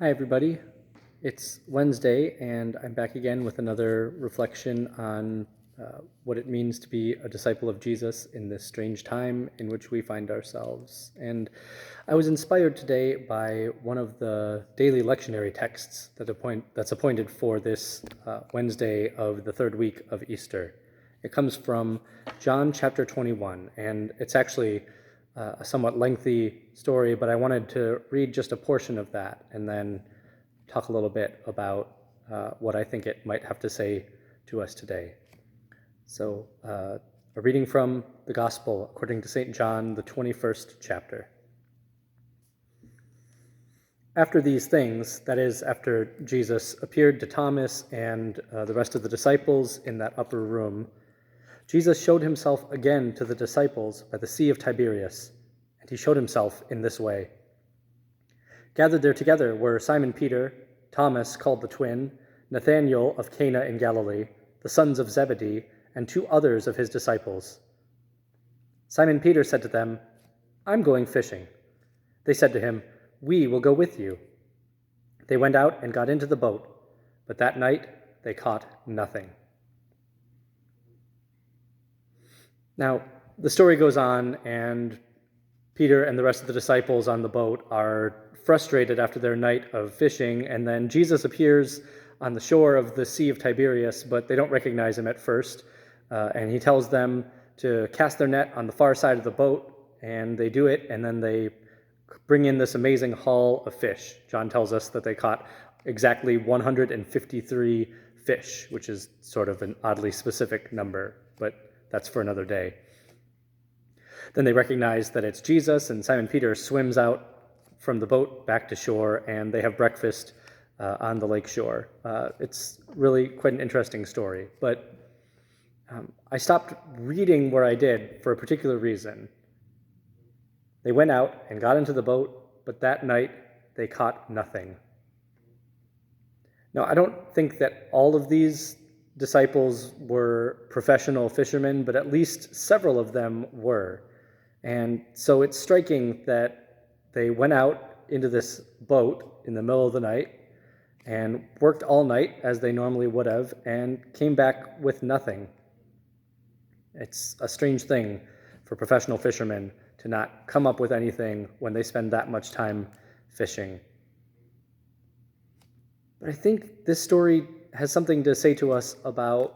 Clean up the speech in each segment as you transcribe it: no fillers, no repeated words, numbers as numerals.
Hi, everybody. It's Wednesday, and I'm back again with another reflection on what it means to be a disciple of Jesus in this strange time in which we find ourselves. And I was inspired today by one of the daily lectionary texts that's appointed for this Wednesday of the third week of Easter. It comes from John chapter 21, and it's actually a somewhat lengthy story, but I wanted to read just a portion of that and then talk a little bit about what I think it might have to say to us today. So, a reading from the Gospel according to St. John, the 21st chapter. After these things, that is, after Jesus appeared to Thomas and the rest of the disciples in that upper room, Jesus showed himself again to the disciples by the Sea of Tiberias, and he showed himself in this way. Gathered there together were Simon Peter, Thomas called the twin, Nathanael of Cana in Galilee, the sons of Zebedee, and two others of his disciples. Simon Peter said to them, "I'm going fishing." They said to him, "We will go with you." They went out and got into the boat, but that night they caught nothing. Now, the story goes on, and Peter and the rest of the disciples on the boat are frustrated after their night of fishing, and then Jesus appears on the shore of the Sea of Tiberias, but they don't recognize him at first, and he tells them to cast their net on the far side of the boat, and they do it, and then they bring in this amazing haul of fish. John tells us that they caught exactly 153 fish, which is sort of an oddly specific number, but that's for another day. Then they recognize that it's Jesus, and Simon Peter swims out from the boat back to shore, and they have breakfast on the lake shore. It's really quite an interesting story, but I stopped reading where I did for a particular reason. They went out and got into the boat, but that night they caught nothing. Now, I don't think that all of these disciples were professional fishermen, but at least several of them were. And so it's striking that they went out into this boat in the middle of the night and worked all night as they normally would have and came back with nothing. It's a strange thing for professional fishermen to not come up with anything when they spend that much time fishing. But I think this story has something to say to us about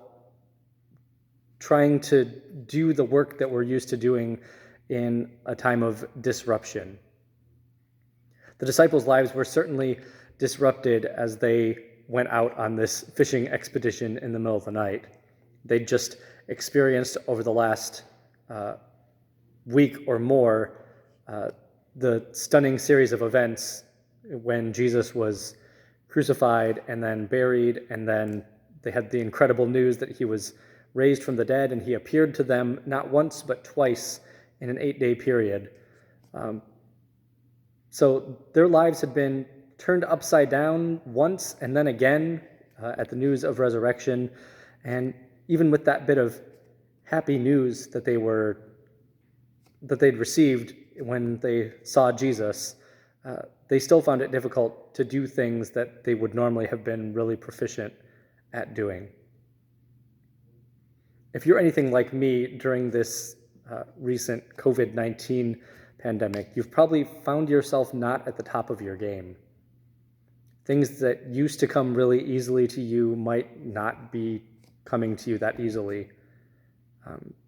trying to do the work that we're used to doing in a time of disruption. The disciples' lives were certainly disrupted as they went out on this fishing expedition in the middle of the night. They'd just experienced over the last week or more the stunning series of events when Jesus was crucified and then buried, and then they had the incredible news that he was raised from the dead, and he appeared to them not once but twice in an 8-day period. So their lives had been turned upside down once and then again at the news of resurrection, and even with that bit of happy news that they'd received when they saw Jesus, they still found it difficult to do things that they would normally have been really proficient at doing. If you're anything like me during this recent COVID-19 pandemic, you've probably found yourself not at the top of your game. Things that used to come really easily to you might not be coming to you that easily.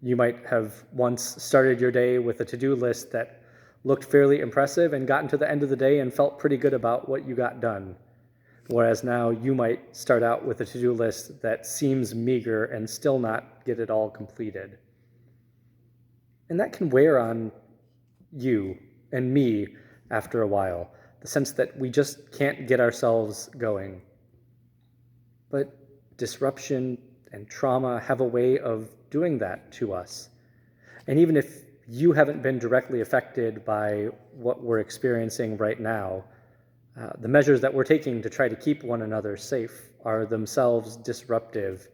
You might have once started your day with a to-do list that looked fairly impressive and gotten to the end of the day and felt pretty good about what you got done. Whereas now you might start out with a to-do list that seems meager and still not get it all completed. And that can wear on you and me after a while, the sense that we just can't get ourselves going. But disruption and trauma have a way of doing that to us. And even if you haven't been directly affected by what we're experiencing right now, the measures that we're taking to try to keep one another safe are themselves disruptive,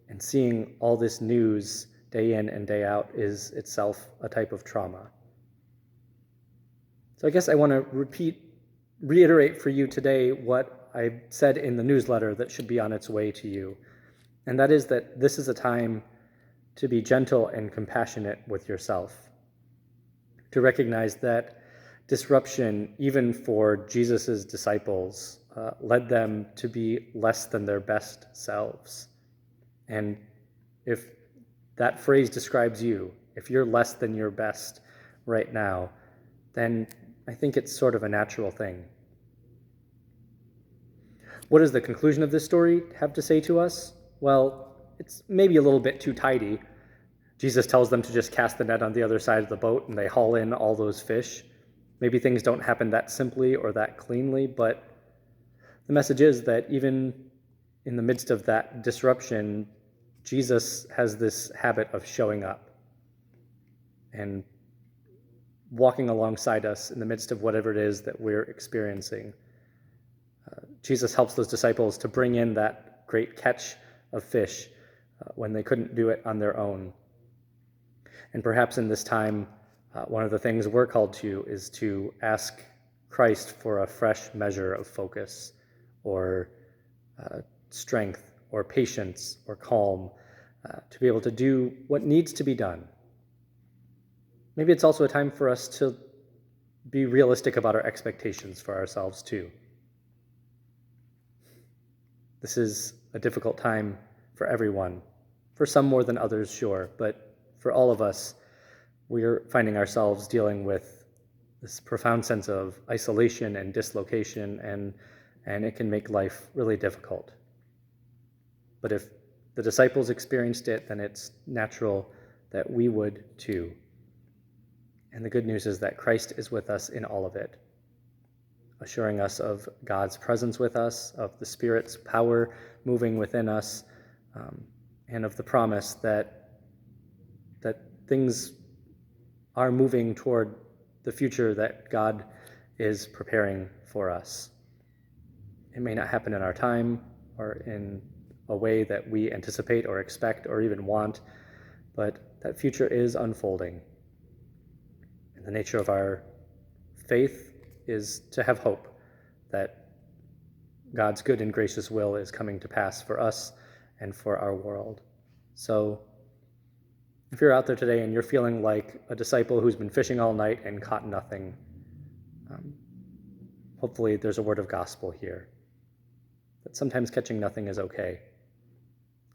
and seeing all this news day in and day out is itself a type of trauma. So I guess I want to repeat reiterate for you today what I said in the newsletter that should be on its way to you. And that is that this is a time to be gentle and compassionate with yourself, to recognize that disruption, even for Jesus's disciples, led them to be less than their best selves. And if that phrase describes you, if you're less than your best right now, then I think it's sort of a natural thing. What does the conclusion of this story have to say to us? Well, it's maybe a little bit too tidy. Jesus tells them to just cast the net on the other side of the boat, and they haul in all those fish. Maybe things don't happen that simply or that cleanly, but the message is that even in the midst of that disruption, Jesus has this habit of showing up and walking alongside us in the midst of whatever it is that we're experiencing. Jesus helps those disciples to bring in that great catch of fish when they couldn't do it on their own. And perhaps in this time, one of the things we're called to is to ask Christ for a fresh measure of focus or strength or patience or calm to be able to do what needs to be done. Maybe it's also a time for us to be realistic about our expectations for ourselves too. This is a difficult time for everyone, for some more than others, sure, but for all of us, we're finding ourselves dealing with this profound sense of isolation and dislocation, and it can make life really difficult. But if the disciples experienced it, then it's natural that we would too. And the good news is that Christ is with us in all of it, assuring us of God's presence with us, of the Spirit's power moving within us, and of the promise that things are moving toward the future that God is preparing for us. It may not happen in our time or in a way that we anticipate or expect or even want, but that future is unfolding. And the nature of our faith is to have hope that God's good and gracious will is coming to pass for us and for our world. So if you're out there today and you're feeling like a disciple who's been fishing all night and caught nothing, hopefully there's a word of gospel here, that sometimes catching nothing is okay,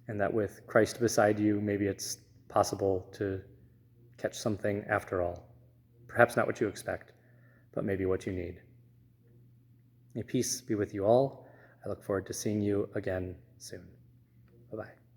and that with Christ beside you, maybe it's possible to catch something after all. Perhaps not what you expect, but maybe what you need. May peace be with you all. I look forward to seeing you again soon. Bye-bye.